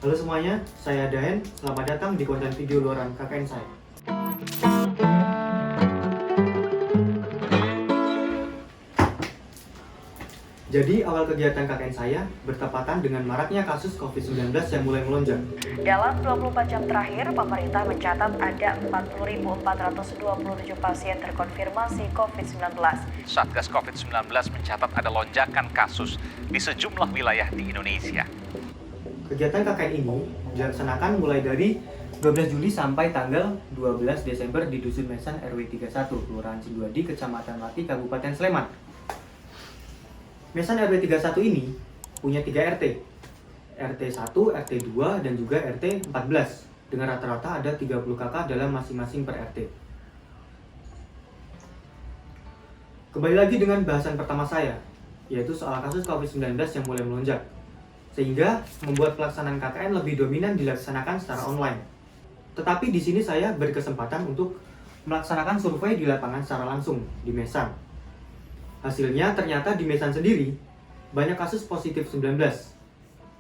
Halo semuanya, saya Daen. Selamat datang di konten video luaran KKN saya. Jadi awal kegiatan KKN saya bertepatan dengan maraknya kasus COVID-19 yang mulai melonjak. Dalam 24 jam terakhir, pemerintah mencatat ada 40.427 pasien terkonfirmasi COVID-19. Satgas COVID-19 mencatat ada lonjakan kasus di sejumlah wilayah di Indonesia. Kegiatan KKN ini dilaksanakan mulai dari 12 Juli sampai tanggal 12 Desember di Dusun Mesan RW 31, Kelurahan Sinduadi, Kecamatan Mati, Kabupaten Sleman. Mesan RW 31 ini punya 3 RT, RT 1, RT 2, dan juga RT 14, dengan rata-rata ada 30 kakak dalam masing-masing per RT. Kembali lagi dengan bahasan pertama saya, yaitu soal kasus COVID-19 yang mulai melonjak, sehingga membuat pelaksanaan KKN lebih dominan dilaksanakan secara online. Tetapi di sini saya berkesempatan untuk melaksanakan survei di lapangan secara langsung di Mesan. Hasilnya ternyata di Mesan sendiri banyak kasus positif 19.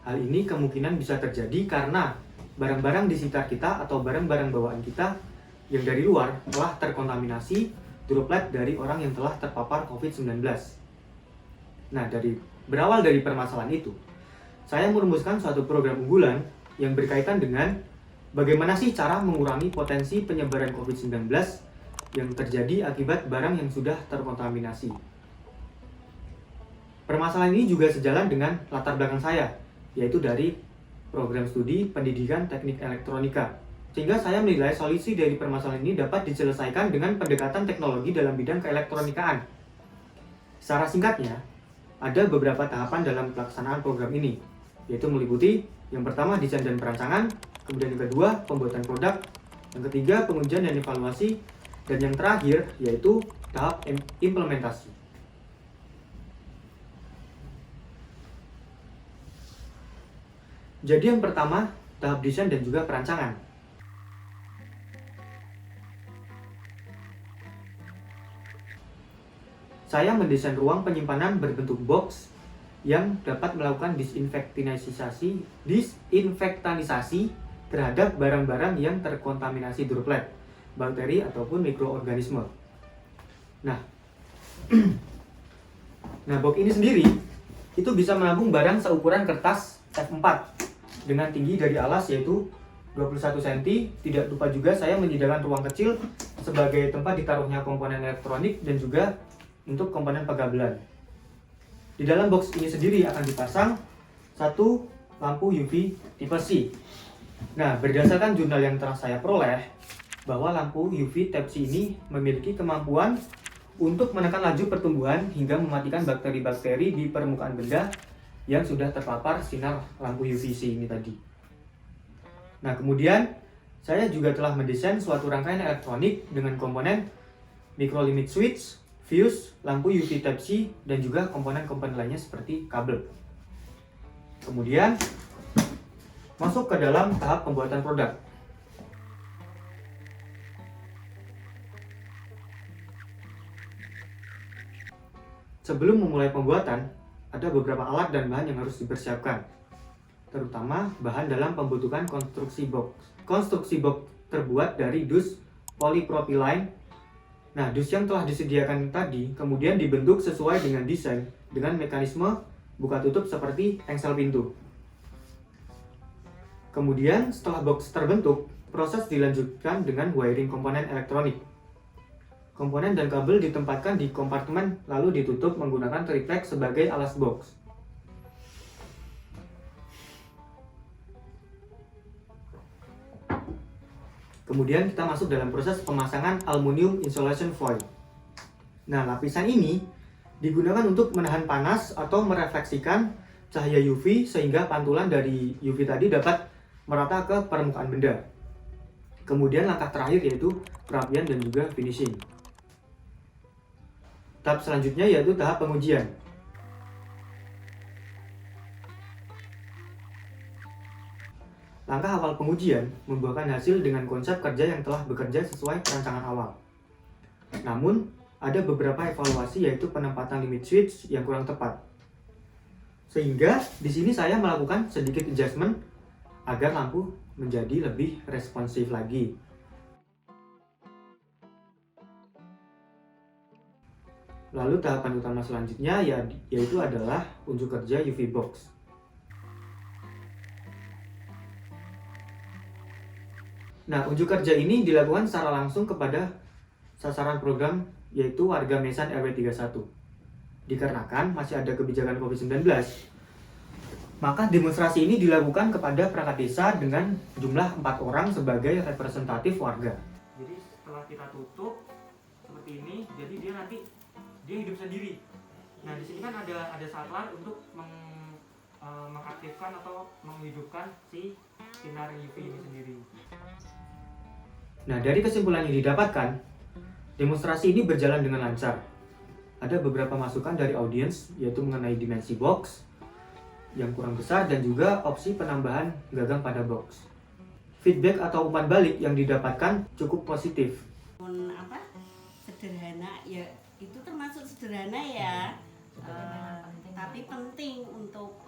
Hal ini kemungkinan bisa terjadi karena barang-barang di sekitar kita atau barang-barang bawaan kita yang dari luar telah terkontaminasi droplet dari orang yang telah terpapar COVID-19. Nah, berawal dari permasalahan itu, saya merumuskan suatu program unggulan yang berkaitan dengan bagaimana sih cara mengurangi potensi penyebaran COVID-19 yang terjadi akibat barang yang sudah terkontaminasi. Permasalahan ini juga sejalan dengan latar belakang saya, yaitu dari program studi pendidikan teknik elektronika. Sehingga saya menilai solusi dari permasalahan ini dapat diselesaikan dengan pendekatan teknologi dalam bidang keelektronikaan. Secara singkatnya, ada beberapa tahapan dalam pelaksanaan program ini, yaitu meliputi yang pertama desain dan perancangan, kemudian yang kedua pembuatan produk, yang ketiga pengujian dan evaluasi, dan yang terakhir yaitu tahap implementasi. Jadi yang pertama, tahap desain dan juga perancangan. Saya mendesain ruang penyimpanan berbentuk box yang dapat melakukan disinfektanisasi terhadap barang-barang yang terkontaminasi droplet, bakteri ataupun mikroorganisme. Nah, box ini sendiri itu bisa menampung barang seukuran kertas F4 dengan tinggi dari alas yaitu 21 cm. Tidak lupa juga saya menyediakan ruang kecil sebagai tempat ditaruhnya komponen elektronik dan juga untuk komponen pegabelan. Di dalam box ini sendiri akan dipasang satu lampu UV tipe C. Nah, berdasarkan jurnal yang telah saya peroleh, bahwa lampu UV Type C ini memiliki kemampuan untuk menekan laju pertumbuhan hingga mematikan bakteri-bakteri di permukaan benda yang sudah terpapar sinar lampu UVC ini tadi. Nah, kemudian saya juga telah mendesain suatu rangkaian elektronik dengan komponen micro limit switch, fuse, lampu UV Type C, dan juga komponen-komponen lainnya seperti kabel. Kemudian masuk ke dalam tahap pembuatan produk. Sebelum memulai pembuatan, ada beberapa alat dan bahan yang harus dipersiapkan, terutama bahan dalam pembentukan konstruksi box. Konstruksi box terbuat dari dus polipropilene. Nah, dus yang telah disediakan tadi kemudian dibentuk sesuai dengan desain dengan mekanisme buka tutup seperti engsel pintu. Kemudian setelah box terbentuk, proses dilanjutkan dengan wiring komponen elektronik. Komponen dan kabel ditempatkan di kompartemen lalu ditutup menggunakan triplek sebagai alas box. Kemudian kita masuk dalam proses pemasangan aluminium insulation foil. Nah, lapisan ini digunakan untuk menahan panas atau merefleksikan cahaya UV sehingga pantulan dari UV tadi dapat merata ke permukaan benda. Kemudian langkah terakhir yaitu perapian dan juga finishing. Tahap selanjutnya yaitu tahap pengujian. Langkah awal pengujian membuahkan hasil dengan konsep kerja yang telah bekerja sesuai perancangan awal. Namun, ada beberapa evaluasi yaitu penempatan limit switch yang kurang tepat. Sehingga di sini saya melakukan sedikit adjustment agar lampu menjadi lebih responsif lagi. Lalu tahapan utama selanjutnya yaitu adalah unjuk kerja UV box. Nah, unjuk kerja ini dilakukan secara langsung kepada sasaran program yaitu warga Mesan RW 31. Dikarenakan masih ada kebijakan COVID-19, maka demonstrasi ini dilakukan kepada perangkat desa dengan jumlah 4 orang sebagai representatif warga. Jadi setelah kita tutup seperti ini, jadi dia hidup sendiri. Nah, di sini kan ada saklar untuk mengaktifkan atau menghidupkan si sinar UV ini sendiri. Nah, dari kesimpulan yang didapatkan, demonstrasi ini berjalan dengan lancar. Ada beberapa masukan dari audiens, yaitu mengenai dimensi box yang kurang besar dan juga opsi penambahan gagang pada box. Feedback atau umpan balik yang didapatkan cukup positif. Sederhana ya, itu termasuk sederhana ya, tapi penting untuk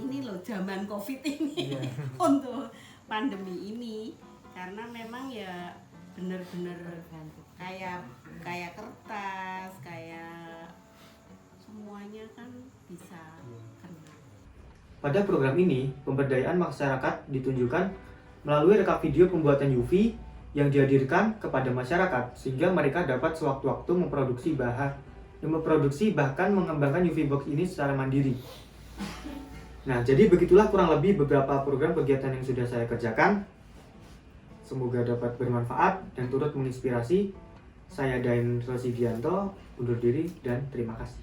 ini loh, zaman COVID ini, untuk pandemi ini, karena memang ya bener-bener kayak kertas, kayak semuanya kan bisa kena. Pada program ini, pemberdayaan masyarakat ditunjukkan melalui rekam video pembuatan UV yang dihadirkan kepada masyarakat sehingga mereka dapat sewaktu-waktu memproduksi bahkan mengembangkan UV box ini secara mandiri. Nah, jadi begitulah kurang lebih beberapa program kegiatan yang sudah saya kerjakan. Semoga dapat bermanfaat dan turut menginspirasi. Saya Dain Rosidianto, undur diri dan terima kasih.